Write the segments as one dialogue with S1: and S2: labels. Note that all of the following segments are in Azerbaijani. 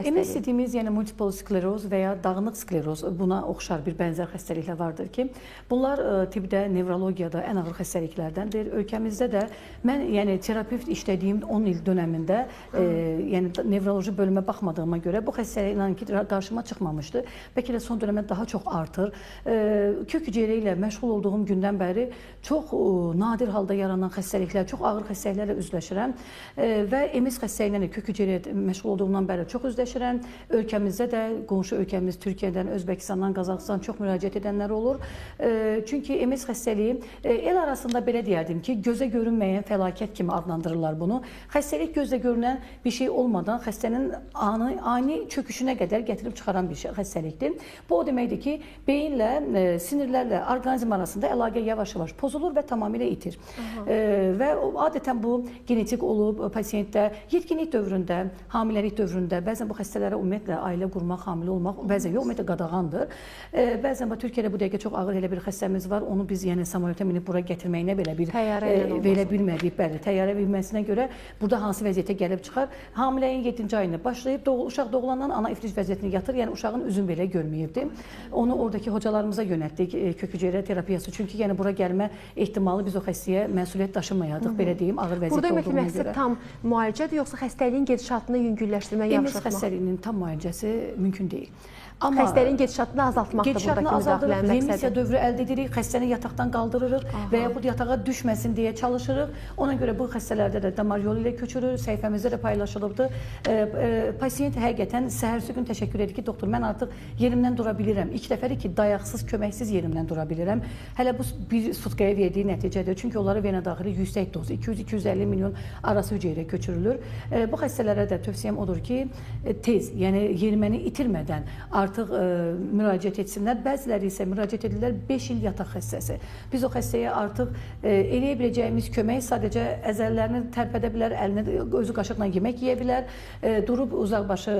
S1: MS dediyimiz, yəni multipl skleroz və ya dağınıq skleroz, buna oxşar bir bənzər xəstəliklər vardır ki, bunlar tibbdə, nevrologiyada ən ağır xəstəliklərdəndir. Ölkəmizdə də mən yəni terapevt işlədiyim 10 il dönəmində, yəni nevroloji bölümə baxmadığıma görə bu xəstəlik inan ki qarşıma çıxmamışdı. Bəlkə də son dönəmdə daha çox artır. Kök hüceyrə ilə məşğul olduğum gündən bəri çox nadir halda yaranan xəstəliklər, çox ağır xəstəliklərlə üzləşirəm və MS xəstəliyindən də kök hüceyrəyə məşğul olduğumdan bəri çox üzləşirəm. Ölkəmizdə də, qonşu ölkəmiz Türkiyədən, Özbəkistandan, Qazaxıstan çox müraciət edənlər olur. Çünki MS xəstəliyi el arasında belə deyərdim ki, gözə görünməyən fəlakət kimi adlandırırlar bunu. Xəstəlik gözlə görünən bir şey olmadan xəstənin ani çöküşünə qədər gətirib çıxaran bir xəstəlikdir. Bu o deməkdir ki, beyinlə, sinirlərlə orqanizm arasında əlaqə yavaş-yavaş pozulur və tamamilə itir. Və adətən bu genetik olub, pasiyentdə yetkinlik dövründə, hamiləlik dövründə, bəzən bu xəstələrə ümumiyyətlə ailə qurmaq, hamilə olmaq, bəzən yox, ümumiyyətlə qadağandır. Bəzən Türkiyədə bu dəqiqə çox ağır elə bir xəstəmiz var, onu biz yəni samolyota minib bura gətirməyinə belə bir verə bilmədik. Bəli, təyyarə bilməsinə görə burada hansı vəziyyətə gəlib çıxar? Hamiləyin 7-ci ayında başlayıb, uşaq doğulandan ana iflic vəziyyətini yatır, yəni uşağın üzün belə görməyibdi. Onu oradakı hocalarımıza yönəltdik, kök hüceyrə terapiyası. Çünki yəni bura gəlmə ehtimalı biz o xəstəyə məsuliyyət daşımayadıq, belə deyim, ağır vəziyyətdə olduğuna görə.
S2: Burada məqsəd tam müalicədir, yoxsa xəstəliyin gedişatını yüngülləşdirmək, yavaşlatmaq?
S1: MS xəstəliyinin tam müalicəsi mümkün deyil.
S2: Xəstəliyin gedişatını azaltmaqdır buradakı müdaxilənin məqsədi.
S1: Remisiya dövrü əldə edirik, xəstəni yataqdan qaldırırıq və yaxud yatağa düşməsin deyə çalışırıq. Ona görə bu xəstələrdə də damar yolu ilə köçürür, səhifəmizdə də paylaşılıbdır. Pasiyent həqiqətən səhərsi gün təşəkkür edir ki, doktor, mən artıq yerimdən dura bilirəm. İlk dəfədir ki, dayaqsız, köməksiz yerimdən dura bilirəm. Hələ bu bir sutkaya verdiyi nəticədir. Çünki onlara vena daxili yüksək doz, 200-250 milyon arası hüceyrə köçürülür. Bu xəstələrə də tövsiyəm odur ki, tez, yəni yeriməni itirmədən artıq müraciət etsinlər. Bəziləri isə müraciət edirlər 5 il yataq xəstəsi. Biz o xəstəyə artıq eləyə biləcəyimiz kömək sadəcə əzəllərini tərpədə bilər, əlini özü qaşıqla yemək yeyə bilər, durub uzaqbaşı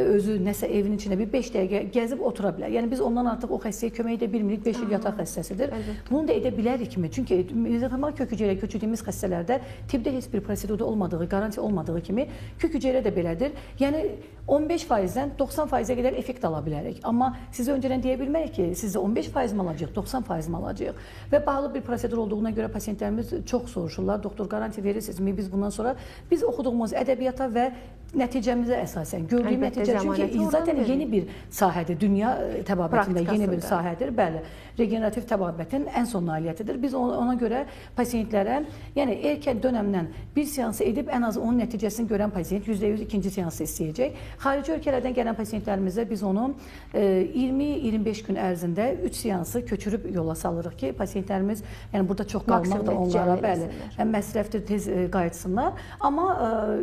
S1: özü nəsə evin içində bir 5 dəqiqə gəzib otura bilər. Yəni biz ondan artıq o xəstəyə kömək edə bilmirik, 5 il yataq xəstəsidir. Bunu da edə bilərikmi? Çünki mezotermal kök hüceyrə köçürdüyümüz xəstələrdə tibbdə heç bir prosedurda olmadığı, garanti olmadığı kimi kök hüceyrə də belədir. Yəni 15%-dən 90%-ə qədər effekt ala bilərik. Amma sizə öncədən deyə bilmərik ki, sizə 15% mi alacaq, 90% mi alacaq? Və bağlı bir prosedur olduğuna görə pasiyentlərimiz çox soruşurlar. Doktor, garanti verirsinizmi? Biz bundan sonra biz oxuduğumuz ədəbiyyata və nəticəmizə əsasən gördüyüm nəticə, çünki zaten yeni bir sahədir, dünya təbabətində yeni bir sahədir. Bəli, regenerativ təbabətin ən son nailiyyətidir. Biz ona görə pasiyentlərə, yəni erkən dönəmdən bir seansı edib ən az onun nəticəsini görən pasiyent %100 ikinci seansı istəyəcək. Xarici ölkələrdən gələn pasiyentlərimizə biz onu 20-25 gün ərzində 3 seansı köçürüb yola salırıq ki, pasiyentlərimiz yəni burada çox qalmaq da onlara bəli, məsrəfdir, tez qayıtsınlar. Amma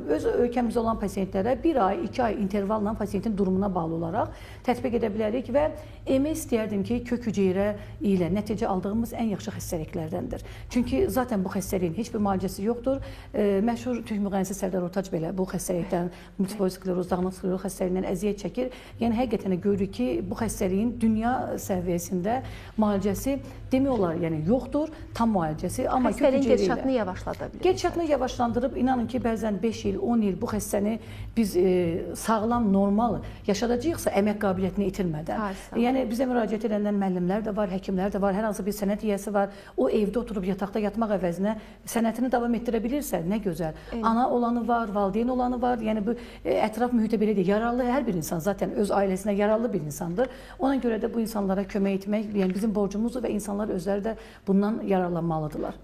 S1: öz ölkəmizdə olan pasiyentlərə 1 ay, 2 ay intervalla pasiyentin durumuna bağlı olaraq tətbiq edə bilərik və MS deyərdim ki, kök hüceyrə ilə nəticə aldığımız ən yaxşı xəstəliklərdəndir. Çünki zaten bu xəstəliyin heç bir müalicəsi yoxdur. Məşhur Türk müğənnisi Sərdar Ortaç belə bu xəstəlikdən, multipl skleroz, dağınıq skleroz xəstəliyindən əziyyət çəkir. Yəni həqiqətən görürük ki, bu xəstəliyin dünya səviyyəsində müalicəsi demək olar, yəni yoxdur, tam müalicəsi. Amma
S2: xəstəliyin gedişatını yavaşlada bilir.
S1: Gedişatını yavaşlandırıb, inanın ki, bəzən 5 il, 10 il bu xəstəni biz sağlam, normal yaşadacağıqsa əmək qabiliyyətini itirmədən. Yəni bizə müraciət edənlər müəllimlər də var, həkimlər də var, hər hansı bir sənət yiyəsi var. O evdə oturub yataqda yatmaq əvəzinə sənətini davam etdirə bilirsə, nə gözəl. Ana olanı var, valideyn olanı var. Yəni bu ətraf mühitə belə deyil. Yararlı hər bir insan zaten öz ailəsinə yararlı bir insandır. Ona görə də bu insanlara kömək etmək, yəni bizim borcumuzdur və insanlar özləri də bundan yararlanmalıdırlar.